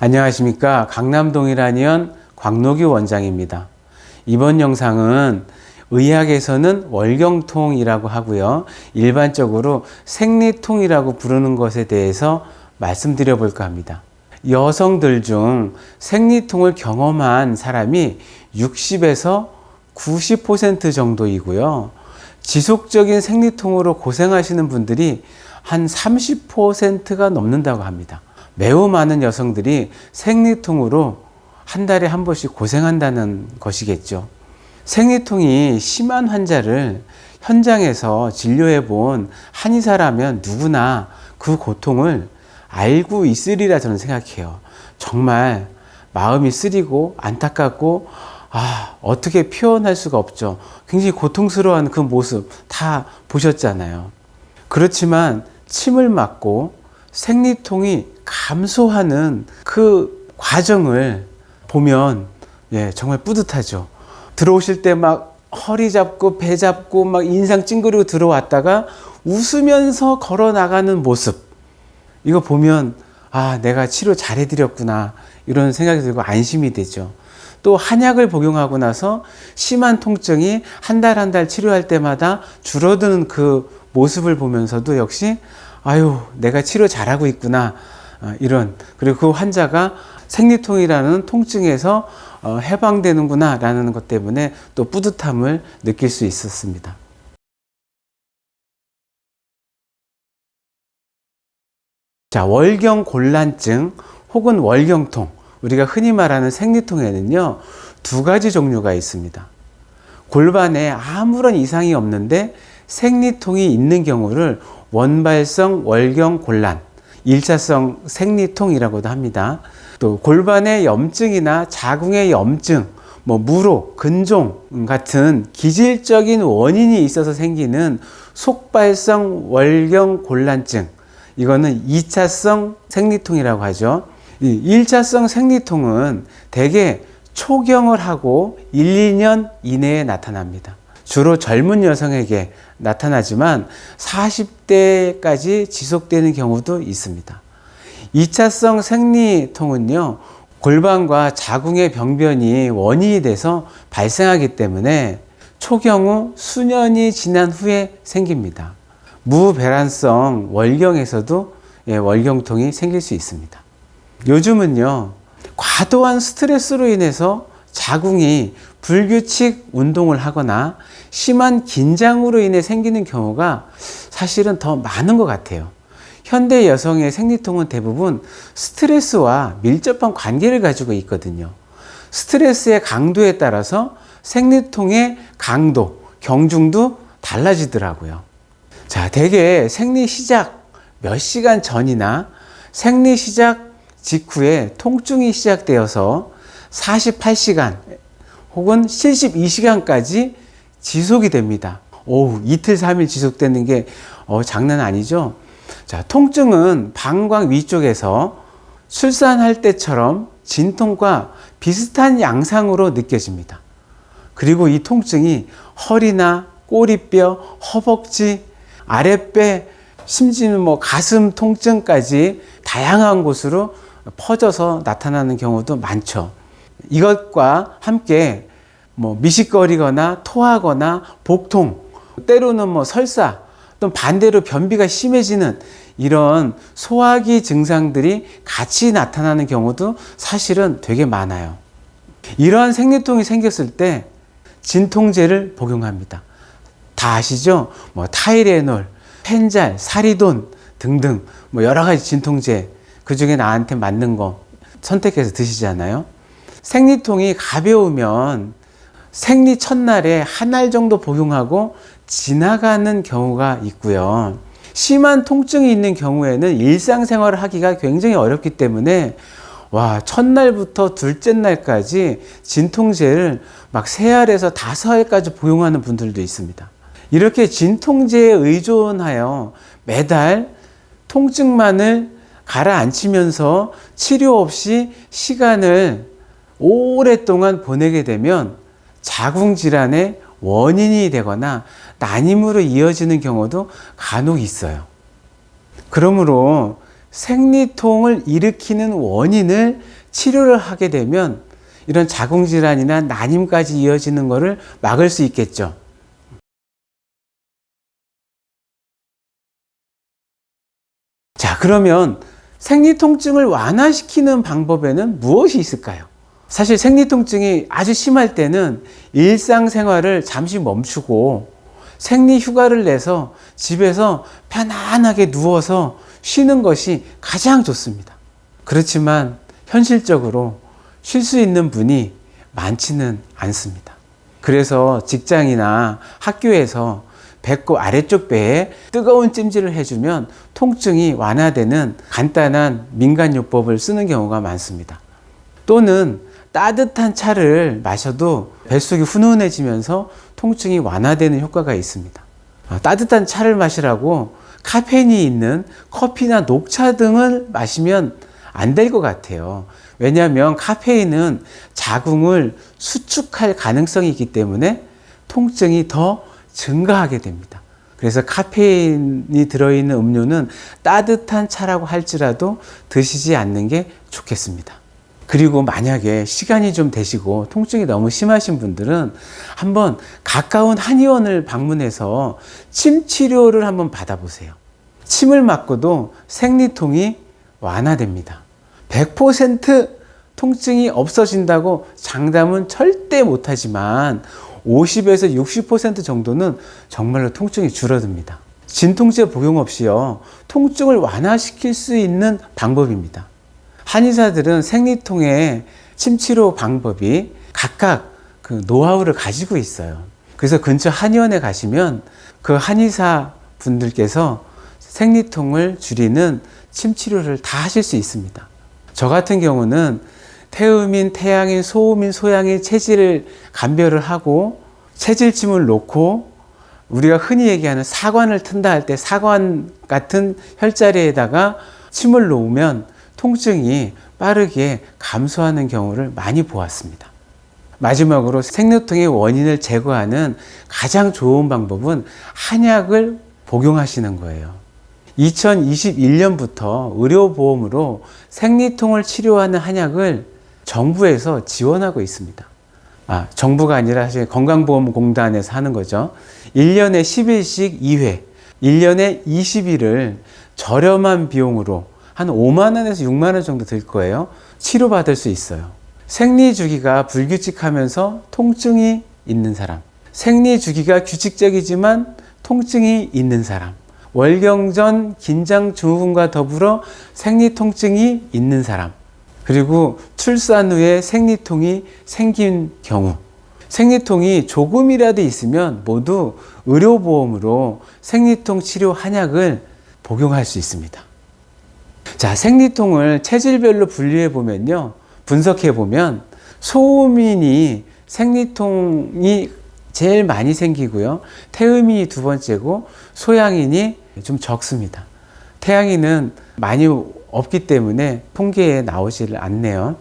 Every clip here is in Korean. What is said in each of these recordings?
안녕하십니까. 강남동일한의원 광노규 원장입니다. 이번 영상은 의학에서는 월경통이라고 하고요. 일반적으로 생리통이라고 부르는 것에 대해서 말씀드려 볼까 합니다. 여성들 중 생리통을 경험한 사람이 60에서 90% 정도이고요. 지속적인 생리통으로 고생하시는 분들이 한 30%가 넘는다고 합니다. 매우 많은 여성들이 생리통으로 한 달에 한 번씩 고생한다는 것이겠죠. 생리통이 심한 환자를 현장에서 진료해 본 한의사라면 누구나 그 고통을 알고 있으리라 저는 생각해요. 정말 마음이 쓰리고 안타깝고 어떻게 표현할 수가 없죠. 굉장히 고통스러워하는 그 모습 다 보셨잖아요. 그렇지만 침을 맞고 생리통이 감소하는 그 과정을 보면 정말 뿌듯하죠. 들어오실 때 막 허리 잡고 배 잡고 막 인상 찡그리고 들어왔다가 웃으면서 걸어 나가는 모습, 이거 보면 내가 치료 잘해드렸구나 이런 생각이 들고 안심이 되죠. 또 한약을 복용하고 나서 심한 통증이 한 달 한 달 치료할 때마다 줄어드는 그 모습을 보면서도 역시 내가 치료 잘하고 있구나 그리고 그 환자가 생리통이라는 통증에서 해방되는구나 라는 것 때문에 또 뿌듯함을 느낄 수 있었습니다. 자, 월경곤란증 혹은 월경통, 우리가 흔히 말하는 생리통에는요, 두 가지 종류가 있습니다. 골반에 아무런 이상이 없는데 생리통이 있는 경우를 원발성 월경곤란, 1차성 생리통이라고도 합니다. 또 골반의 염증이나 자궁의 염증, 무로, 근종 같은 기질적인 원인이 있어서 생기는 속발성 월경곤란증, 이거는 2차성 생리통이라고 하죠. 이 1차성 생리통은 대개 초경을 하고 1, 2년 이내에 나타납니다. 주로 젊은 여성에게 나타나지만 40대까지 지속되는 경우도 있습니다. 2차성 생리통은요, 골반과 자궁의 병변이 원인이 돼서 발생하기 때문에 초경 후 수년이 지난 후에 생깁니다. 무배란성 월경에서도 월경통이 생길 수 있습니다. 요즘은요, 과도한 스트레스로 인해서 자궁이 불규칙 운동을 하거나 심한 긴장으로 인해 생기는 경우가 사실은 더 많은 것 같아요. 현대 여성의 생리통은 대부분 스트레스와 밀접한 관계를 가지고 있거든요. 스트레스의 강도에 따라서 생리통의 강도, 경중도 달라지더라고요. 자, 대개 생리 시작 몇 시간 전이나 생리 시작 직후에 통증이 시작되어서 48시간 혹은 72시간까지 지속이 됩니다. 이틀, 3일 지속되는 게 장난 아니죠? 자, 통증은 방광 위쪽에서 출산할 때처럼 진통과 비슷한 양상으로 느껴집니다. 그리고 이 통증이 허리나 꼬리뼈, 허벅지, 아랫배, 심지어는 가슴 통증까지 다양한 곳으로 퍼져서 나타나는 경우도 많죠. 이것과 함께 미식거리거나 토하거나 복통, 때로는 설사, 또 반대로 변비가 심해지는 이런 소화기 증상들이 같이 나타나는 경우도 사실은 되게 많아요. 이러한 생리통이 생겼을 때 진통제를 복용합니다. 다 아시죠? 타이레놀, 펜잘, 사리돈 등등 여러 가지 진통제, 그 중에 나한테 맞는 거 선택해서 드시잖아요. 생리통이 가벼우면 생리 첫날에 한 알 정도 복용하고 지나가는 경우가 있고요. 심한 통증이 있는 경우에는 일상생활을 하기가 굉장히 어렵기 때문에 첫날부터 둘째 날까지 진통제를 3알에서 5알까지 복용하는 분들도 있습니다. 이렇게 진통제에 의존하여 매달 통증만을 가라앉히면서 치료 없이 시간을 오랫동안 보내게 되면 자궁질환의 원인이 되거나 난임으로 이어지는 경우도 간혹 있어요. 그러므로 생리통을 일으키는 원인을 치료를 하게 되면 이런 자궁질환이나 난임까지 이어지는 것을 막을 수 있겠죠. 자, 그러면 생리통증을 완화시키는 방법에는 무엇이 있을까요? 사실 생리통증이 아주 심할 때는 일상생활을 잠시 멈추고 생리휴가를 내서 집에서 편안하게 누워서 쉬는 것이 가장 좋습니다. 그렇지만 현실적으로 쉴 수 있는 분이 많지는 않습니다. 그래서 직장이나 학교에서 배꼽 아래쪽 배에 뜨거운 찜질을 해주면 통증이 완화되는 간단한 민간요법을 쓰는 경우가 많습니다. 또는 따뜻한 차를 마셔도 뱃속이 훈훈해지면서 통증이 완화되는 효과가 있습니다. 따뜻한 차를 마시라고 카페인이 있는 커피나 녹차 등을 마시면 안 될 것 같아요. 왜냐하면 카페인은 자궁을 수축할 가능성이 있기 때문에 통증이 더 증가하게 됩니다. 그래서 카페인이 들어있는 음료는 따뜻한 차라고 할지라도 드시지 않는 게 좋겠습니다. 그리고 만약에 시간이 좀 되시고 통증이 너무 심하신 분들은 한번 가까운 한의원을 방문해서 침 치료를 한번 받아보세요. 침을 맞고도 생리통이 완화됩니다. 100% 통증이 없어진다고 장담은 절대 못하지만 50에서 60% 정도는 정말로 통증이 줄어듭니다. 진통제 복용 없이요, 통증을 완화시킬 수 있는 방법입니다. 한의사들은 생리통의 침치료 방법이 각각 그 노하우를 가지고 있어요. 그래서 근처 한의원에 가시면 그 한의사 분들께서 생리통을 줄이는 침치료를 다 하실 수 있습니다. 저 같은 경우는 태음인, 태양인, 소음인, 소양인 체질을 감별을 하고 체질침을 놓고 우리가 흔히 얘기하는 사관을 튼다 할 때 사관 같은 혈자리에다가 침을 놓으면 통증이 빠르게 감소하는 경우를 많이 보았습니다. 마지막으로 생리통의 원인을 제거하는 가장 좋은 방법은 한약을 복용하시는 거예요. 2021년부터 의료보험으로 생리통을 치료하는 한약을 정부에서 지원하고 있습니다. 정부가 아니라 사실 건강보험공단에서 하는 거죠. 1년에 10일씩 2회, 1년에 20일을 저렴한 비용으로 한 5만 원에서 6만 원 정도 들 거예요. 치료받을 수 있어요. 생리주기가 불규칙하면서 통증이 있는 사람, 생리주기가 규칙적이지만 통증이 있는 사람, 월경전 긴장 증후군과 더불어 생리통증이 있는 사람, 그리고 출산 후에 생리통이 생긴 경우, 생리통이 조금이라도 있으면 모두 의료보험으로 생리통 치료 한약을 복용할 수 있습니다. 자, 생리통을 체질별로 분류해 보면요, 분석해 보면 소음인이 생리통이 제일 많이 생기고요, 태음인이 두 번째고 소양인이 좀 적습니다. 태양인은 많이 없기 때문에 통계에 나오질 않네요.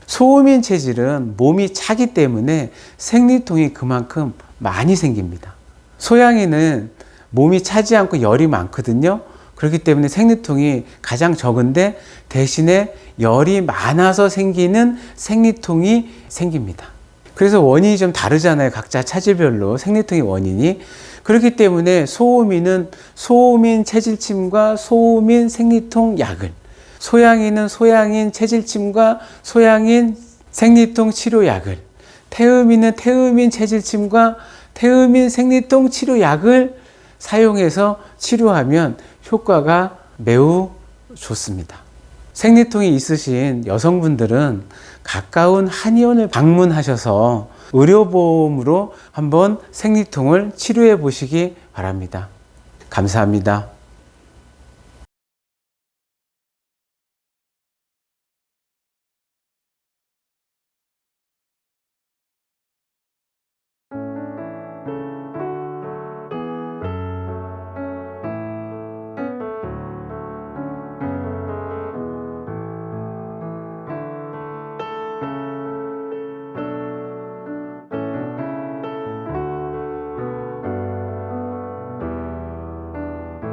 소음인 체질은 몸이 차기 때문에 생리통이 그만큼 많이 생깁니다. 소양인은 몸이 차지 않고 열이 많거든요. 그렇기 때문에 생리통이 가장 적은데 대신에 열이 많아서 생기는 생리통이 생깁니다. 그래서 원인이 좀 다르잖아요. 각자 차질별로 생리통의 원인이. 그렇기 때문에 소음인은 소음인 체질침과 소음인 생리통 약을, 소양인은 소양인 체질침과 소양인 생리통 치료약을, 태음인은 태음인 체질침과 태음인 생리통 치료약을 사용해서 치료하면 효과가 매우 좋습니다. 생리통이 있으신 여성분들은 가까운 한의원을 방문하셔서 의료보험으로 한번 생리통을 치료해 보시기 바랍니다. 감사합니다.